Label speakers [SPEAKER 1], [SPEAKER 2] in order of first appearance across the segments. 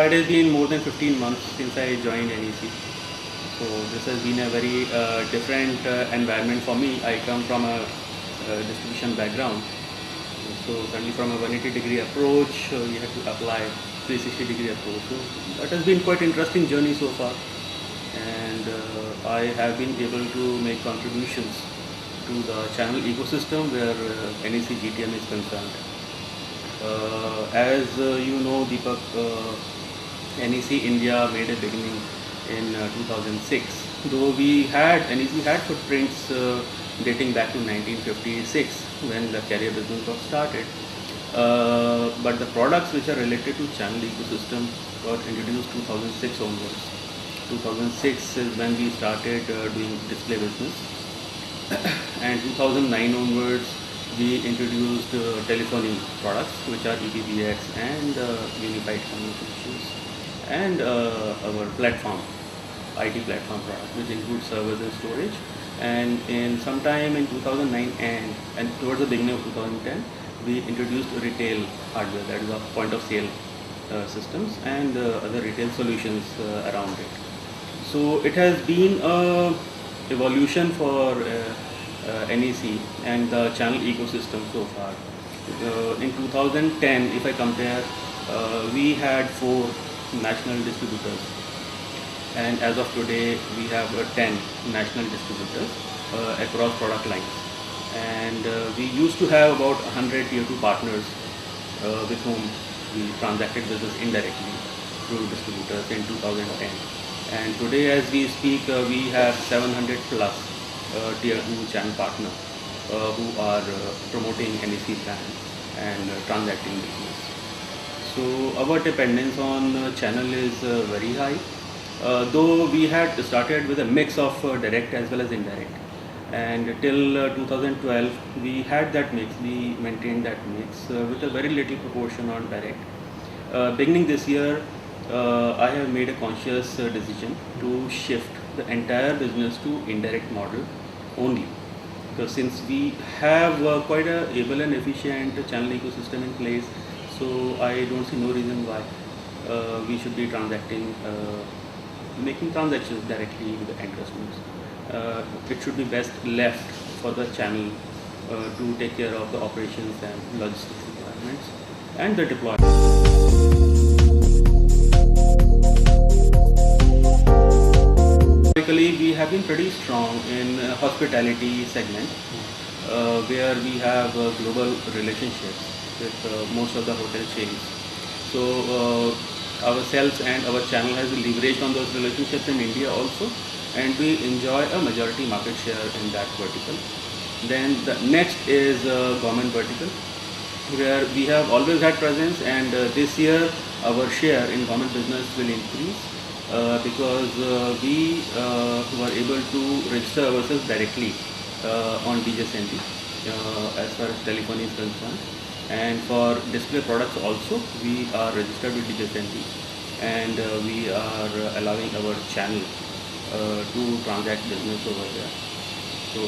[SPEAKER 1] it has been more than 15 months since I joined NEC. So this has been a very different environment for me. I come from a distribution background. So certainly from a 180-degree approach, you have to apply 360-degree approach. So that has been quite interesting journey so far. And I have been able to make contributions to the channel ecosystem where NEC GTM is concerned. As you know, Deepak, NEC India made a beginning in 2006. Though NEC had footprints dating back to 1956 when the carrier business got started. But the products which are related to channel ecosystem got introduced 2006 onwards. 2006 is when we started doing display business, and 2009 onwards we introduced telephony products which are UPBX and unified communications, and our platform, IT platform product, which includes servers and storage. And in sometime in 2009 and towards the beginning of 2010, we introduced retail hardware, that is our point of sale systems and other retail solutions around it. So it has been a evolution for NEC and the channel ecosystem so far. In 2010, if I compare, we had 4 national distributors, and as of today we have 10 national distributors across product lines. And we used to have about 100 tier 2 partners with whom we transacted business indirectly through distributors in 2010. And today as we speak, we have 700 plus tier 2 channel partners who are promoting NEC brand and transacting business. So our dependence on channel is very high, though we had started with a mix of direct as well as indirect. And till 2012 we had that mix, we maintained that mix with a very little proportion on direct. Beginning this year, I have made a conscious decision to shift the entire business to indirect model only. Because since we have quite a able and efficient channel ecosystem in place, so I don't see no reason why we should be making transactions directly with the end customers. It should be best left for the channel to take care of the operations and logistics requirements and the deployment. We have been pretty strong in hospitality segment, where we have global relationships with most of the hotel chains. So ourselves and our channel has been leveraged on those relationships in India also, and we enjoy a majority market share in that vertical. Then the next is government vertical, where we have always had presence, and this year our share in government business will increase. Because we were able to register ourselves directly on DGSND as far as telephony is concerned, and for display products also we are registered with DGSND, and we are allowing our channel to transact business over there. So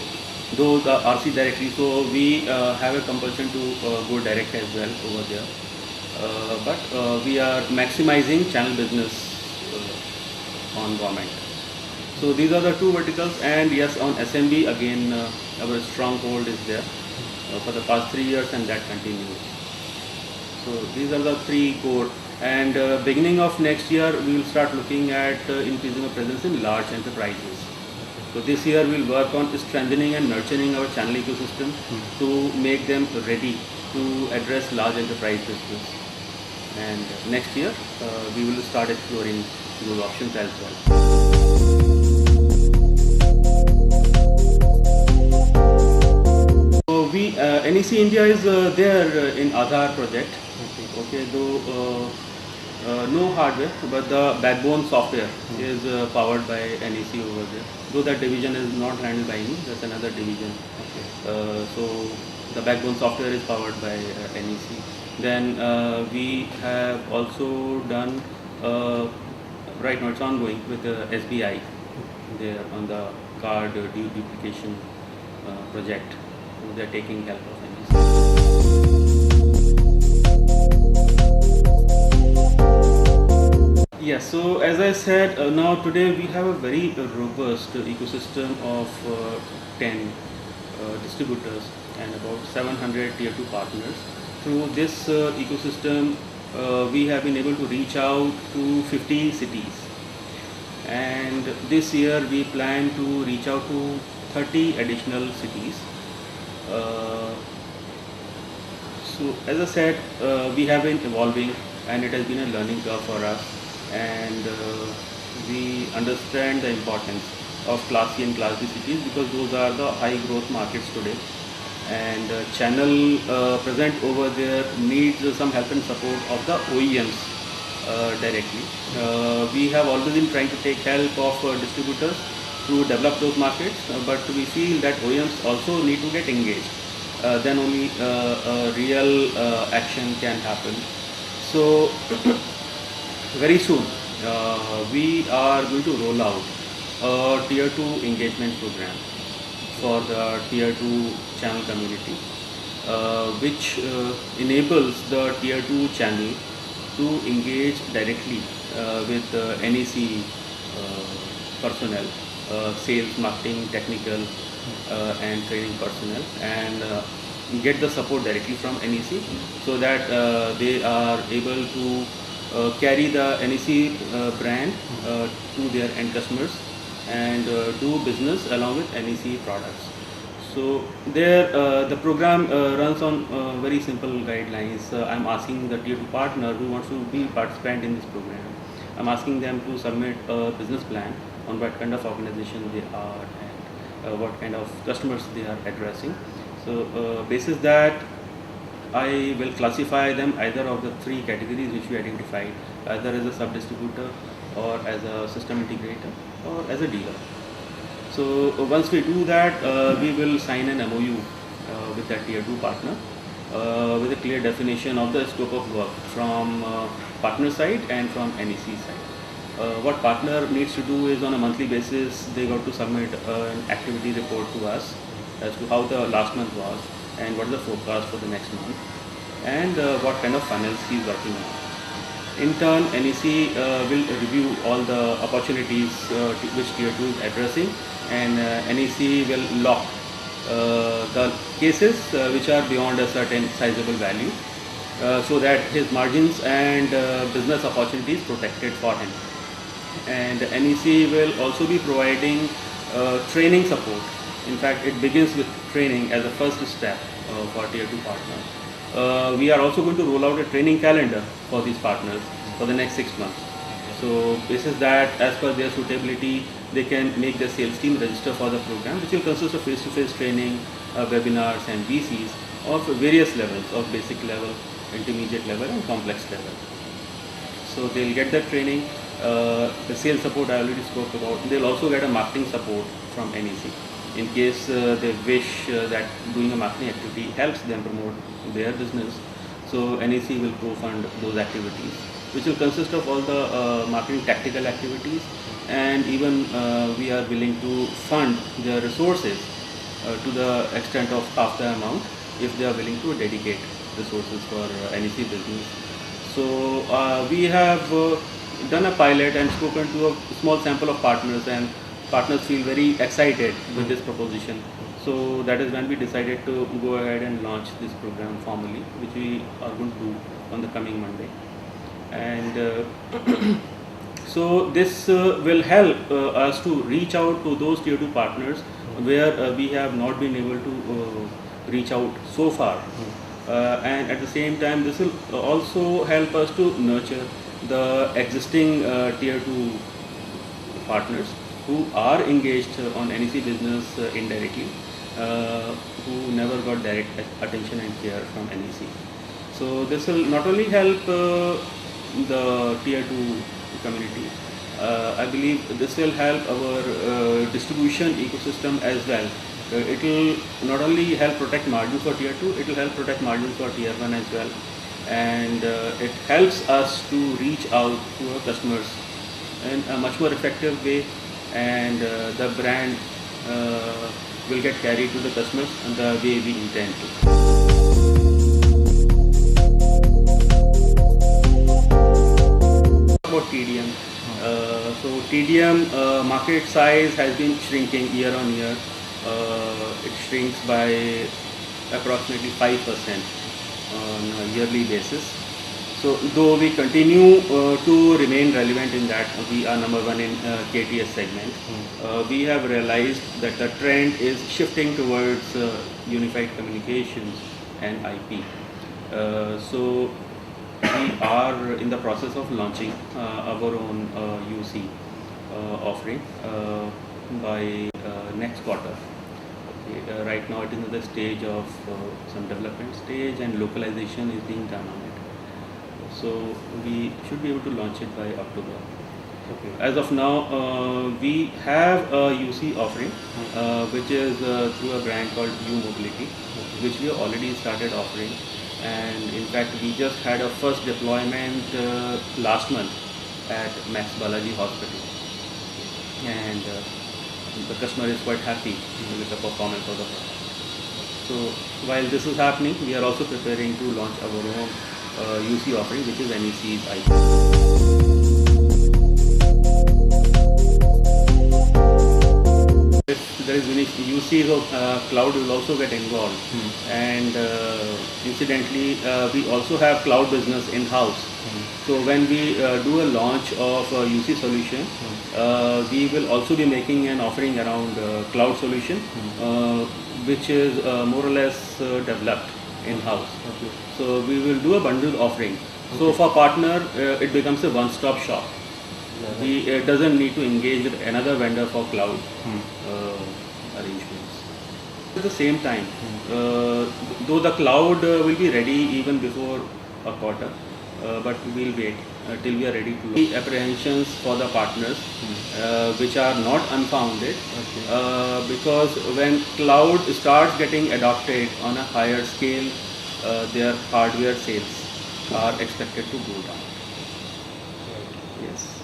[SPEAKER 1] though the RC directly, so we have a compulsion to go direct as well over there, but we are maximizing channel business on government. So these are the 2 verticals, and yes, on SMB again our stronghold is there for the past 3 years, and that continues. So these are the 3 core, and beginning of next year we will start looking at increasing our presence in large enterprises. So this year we will work on strengthening and nurturing our channel ecosystem to make them ready to address large enterprise business. And next year we will start exploring those options as well. So NEC India is there in Aadhaar project. Okay, though no hardware, but the backbone software is powered by NEC over there. Though that division is not handled by me, that's another division. So the backbone software is powered by NEC. Then we have also done right now it's ongoing with the SBI there on the card duplication project. They are taking help of NEC. Yes, so as I said, now today we have a very robust ecosystem of 10 distributors and about 700 tier 2 partners. Through this ecosystem, we have been able to reach out to 50 cities, and this year we plan to reach out to 30 additional cities. Uh, so as I said, we have been evolving, and it has been a learning curve for us, and we understand the importance of Class C and Class B cities because those are the high growth markets today, and channel present over there needs some help and support of the OEMs directly. We have always been trying to take help of distributors to develop those markets, but we feel that OEMs also need to get engaged. Then only real action can happen. So very soon we are going to roll out a tier 2 engagement program for the tier 2 channel community, which enables the tier 2 channel to engage directly with NEC personnel, sales, marketing, technical and training personnel, and get the support directly from NEC so that they are able to carry the NEC brand to their end customers and do business along with NEC products. So there, the program runs on very simple guidelines. I'm asking the tier 2 partner who wants to be participant in this program, I'm asking them to submit a business plan on what kind of organization they are and what kind of customers they are addressing. So basis that, I will classify them either of the three categories which we identified, either as a sub-distributor or as a system integrator or as a dealer. So once we do that, we will sign an MOU with that tier 2 partner with a clear definition of the scope of work from partner side and from NEC side. What partner needs to do is on a monthly basis, they got to submit an activity report to us as to how the last month was and what is the forecast for the next month and what kind of funnels he is working on. In turn, NEC will review all the opportunities which tier 2 is addressing, and NEC will lock the cases which are beyond a certain sizable value so that his margins and business opportunities protected for him. And NEC will also be providing training support. In fact, it begins with training as a first step for tier 2 partners. We are also going to roll out a training calendar for these partners for the next 6 months. So this is that as per their suitability, they can make their sales team register for the program, which will consist of face-to-face training, webinars and VCs of various levels, of basic level, intermediate level and complex level. So they'll get that training. The sales support I already spoke about. They'll also get a marketing support from NEC in case they wish that doing a marketing activity helps them promote their business. So NEC will co-fund those activities, which will consist of all the marketing tactical activities, and even we are willing to fund the resources to the extent of half the amount if they are willing to dedicate resources for NEC business. So we have done a pilot and spoken to a small sample of partners, and partners feel very excited with this proposition. So that is when we decided to go ahead and launch this program formally, which we are going to do on the coming Monday. And so this will help us to reach out to those tier 2 partners where we have not been able to reach out so far. And at the same time, this will also help us to nurture the existing tier 2 partners who are engaged on NEC business indirectly, who never got direct attention and care from NEC. So this will not only help the tier 2 community, I believe this will help our distribution ecosystem as well. It will not only help protect margins for tier 2, it will help protect margins for tier 1 as well. And it helps us to reach out to our customers in a much more effective way, and the brand will get carried to the customers in the way we intend to. about TDM. So TDM market size has been shrinking year on year. It shrinks by approximately 5% on a yearly basis. So though we continue to remain relevant in that, we are number one in KTS segment. We have realized that the trend is shifting towards unified communications and IP. So we are in the process of launching our own UC offering by next quarter. Okay, right now it is in the stage of some development stage, and localization is being done on it. So we should be able to launch it by October. Okay. As of now, we have a UC offering, which is through a brand called U Mobility, which we already started offering. And in fact, we just had a first deployment last month at Max Balaji Hospital, and the customer is quite happy with the performance of the product. So while this is happening, we are also preparing to launch our own UC offering, which is NEC's IP. If there is unique UC, so cloud will also get involved, and incidentally, we also have cloud business in-house. So when we do a launch of a UC solution, we will also be making an offering around cloud solution, which is more or less developed in-house. Okay. So we will do a bundled offering. Okay. So for partner, it becomes a one-stop shop. It doesn't need to engage with another vendor for cloud arrangements. At the same time, though the cloud will be ready even before a quarter, but we'll wait till we are ready to launch. Apprehensions for the partners, which are not unfounded, because when cloud starts getting adopted on a higher scale, their hardware sales are expected to go down. Yes,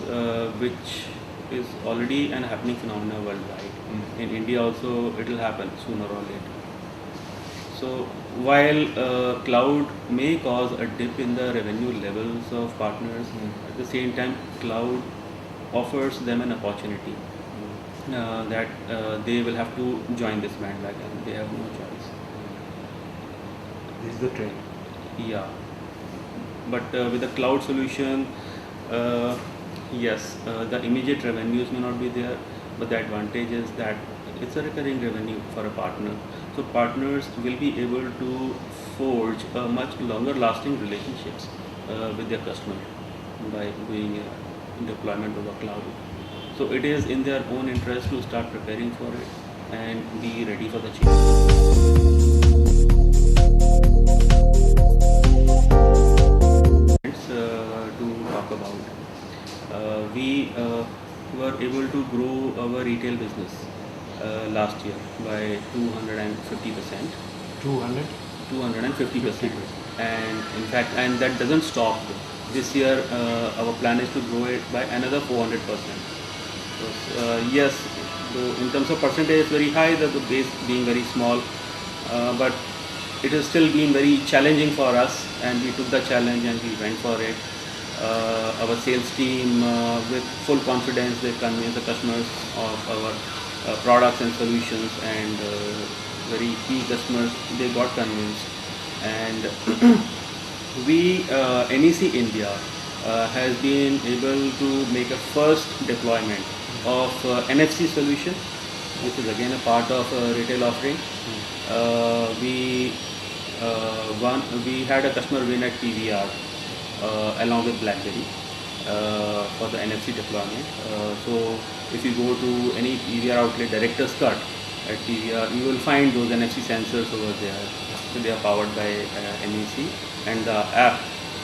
[SPEAKER 1] which is already an happening phenomenon worldwide. In India also it will happen sooner or later. So while cloud may cause a dip in the revenue levels of partners, at the same time cloud offers them an opportunity that they will have to join this bandwagon. They have no choice.
[SPEAKER 2] This is the trend.
[SPEAKER 1] Yeah, but with the cloud solution, yes, the immediate revenues may not be there, but the advantage is that it's a recurring revenue for a partner. So partners will be able to forge a much longer lasting relationships with their customer by doing deployment over cloud. So it is in their own interest to start preparing for it and be ready for the change. To talk about, we were able to grow our retail business last year by 250%. 250%. And in fact, and that doesn't stop. This year, our plan is to grow it by another 400%. So, yes, so in terms of percentage, it's very high, the base being very small, but it has still been very challenging for us, and we took the challenge and we went for it. Our sales team, with full confidence, they convince the customers of our products and solutions, and very key customers, they got convinced. And we, NEC India, has been able to make a first deployment of NFC solution, which is again a part of retail offering. We had a customer win at PVR along with BlackBerry for the NFC deployment. So if you go to any PVR outlet, director's cut at PVR, you will find those NFC sensors over there. So they are powered by NEC, and the app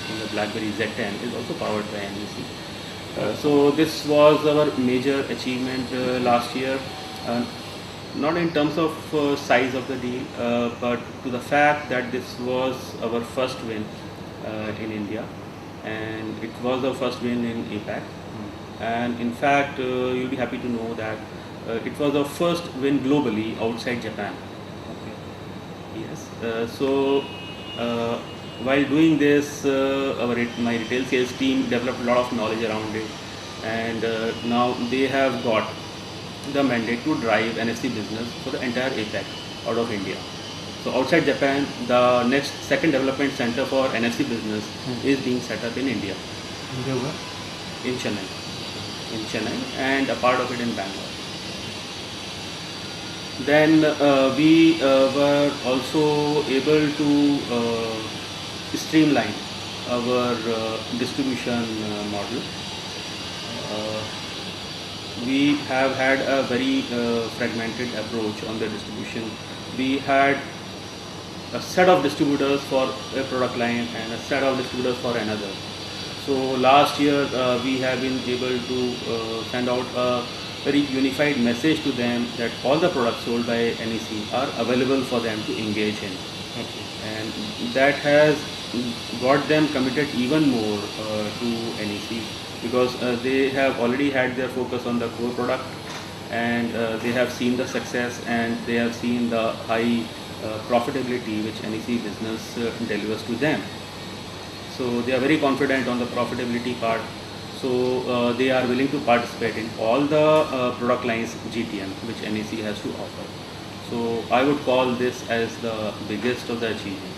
[SPEAKER 1] in the BlackBerry Z10 is also powered by NEC. So this was our major achievement last year. Not in terms of size of the deal, but to the fact that this was our first win in India, and it was our first win in APAC. And in fact, you'll be happy to know that it was our first win globally outside Japan. Okay. Yes. So while doing this, my retail sales team developed a lot of knowledge around it, and now they have got the mandate to drive NFC business for the entire APAC out of India. So outside Japan, the next second development center for NFC business is being set up in India,
[SPEAKER 2] India where?
[SPEAKER 1] in Chennai, and a part of it in Bangalore. Then we were also able to streamline our distribution model. Uh, we have had a very fragmented approach on the distribution. We had a set of distributors for a product line and a set of distributors for another. So last year we have been able to send out a very unified message to them that all the products sold by NEC are available for them to engage in.
[SPEAKER 2] Okay.
[SPEAKER 1] And that has got them committed even more to NEC, because they have already had their focus on the core product, and they have seen the success, and they have seen the high profitability which NEC business delivers to them. So they are very confident on the profitability part. So they are willing to participate in all the product lines GTM which NEC has to offer. So I would call this as the biggest of the achievement.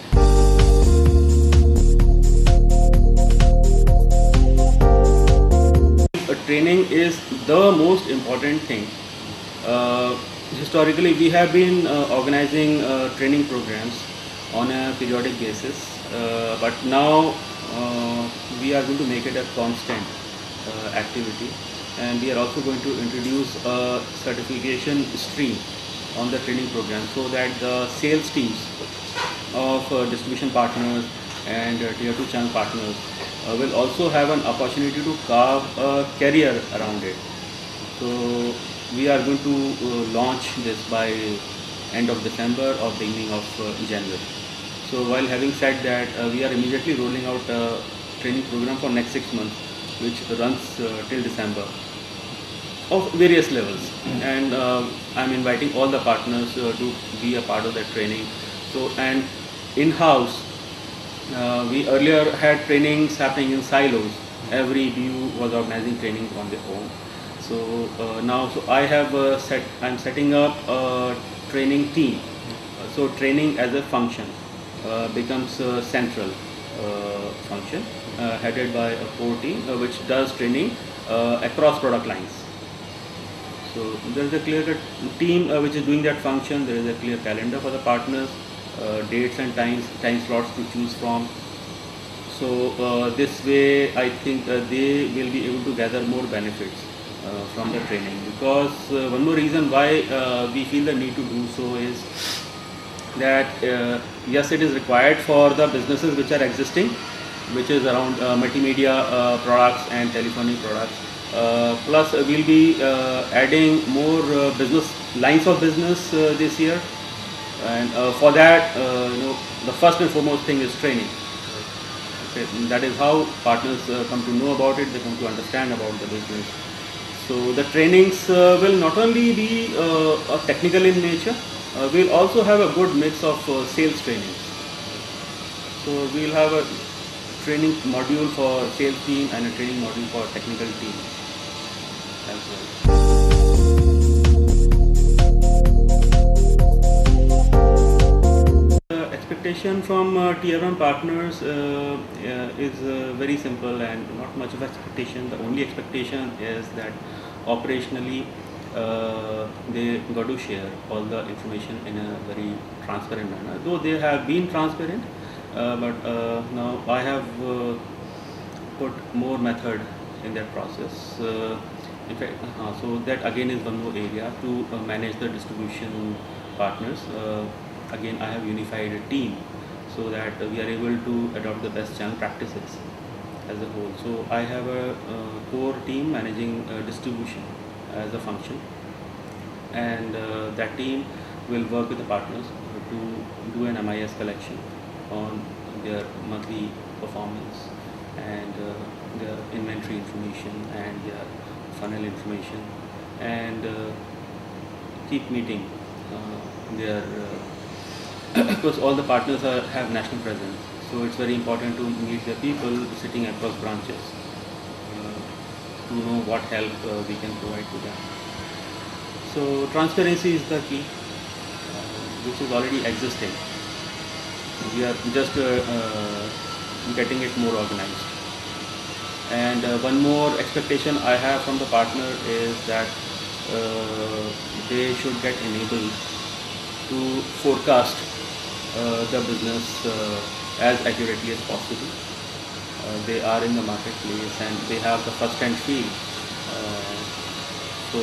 [SPEAKER 1] Training is the most important thing. Historically, we have been organizing training programs on a periodic basis, but now we are going to make it a constant activity, and we are also going to introduce a certification stream on the training program, so that the sales teams of distribution partners and tier 2 channel partners will also have an opportunity to carve a career around it. So we are going to launch this by end of December or beginning of January. So while having said that, we are immediately rolling out a training program for next 6 months, which runs till December, of various levels, and I'm inviting all the partners to be a part of that training. So, and in-house, we earlier had trainings happening in silos. Every BU was organizing training on their own. So now, so I'm setting up a training team. So training as a function becomes a central function headed by a core team which does training across product lines. So there is a clear team which is doing that function. There is a clear calendar for the partners, dates and time slots to choose from. So this way, I think they will be able to gather more benefits from the training. Because one more reason why we feel the need to do so is that yes, it is required for the businesses which are existing, which is around multimedia products and telephony products. Plus we'll be adding more business lines of business this year, and for that, the first and foremost thing is training. Okay, that is how partners come to know about it, they come to understand about the business. So the trainings will not only be technical in nature, we'll also have a good mix of sales trainings. So we'll have a training module for sales team and a training module for technical team as well. The expectation from tier 1 partners is very simple and not much of expectation. The only expectation is that operationally they got to share all the information in a very transparent manner. Though they have been transparent, but now I have put more method in that process. In fact, so that again is one more area to manage the distribution partners. Again, I have unified a team so that we are able to adopt the best channel practices as a whole. So I have a core team managing distribution as a function, and that team will work with the partners to do an MIS collection on their monthly performance and their inventory information and their funnel information, and keep meeting their because all the partners have national presence. So it's very important to meet the people sitting across branches to know what help we can provide to them. So transparency is the key, which is already existing. We are just getting it more organized. And one more expectation I have from the partner is that they should get enabled to forecast the business as accurately as possible. They are in the marketplace and they have the first-hand feel. So,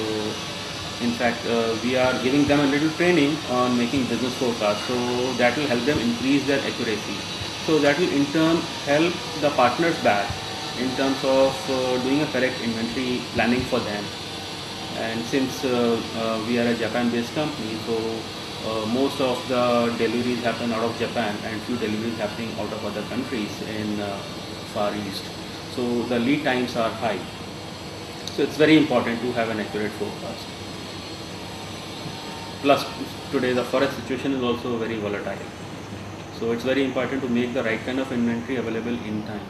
[SPEAKER 1] in fact, we are giving them a little training on making business forecasts. So that will help them increase their accuracy. So that will in turn help the partners back in terms of doing a correct inventory planning for them. And since we are a Japan-based company, so most of the deliveries happen out of Japan and few deliveries happening out of other countries in Far East. So the lead times are high. So it's very important to have an accurate forecast. Plus today the forex situation is also very volatile. So it's very important to make the right kind of inventory available in time.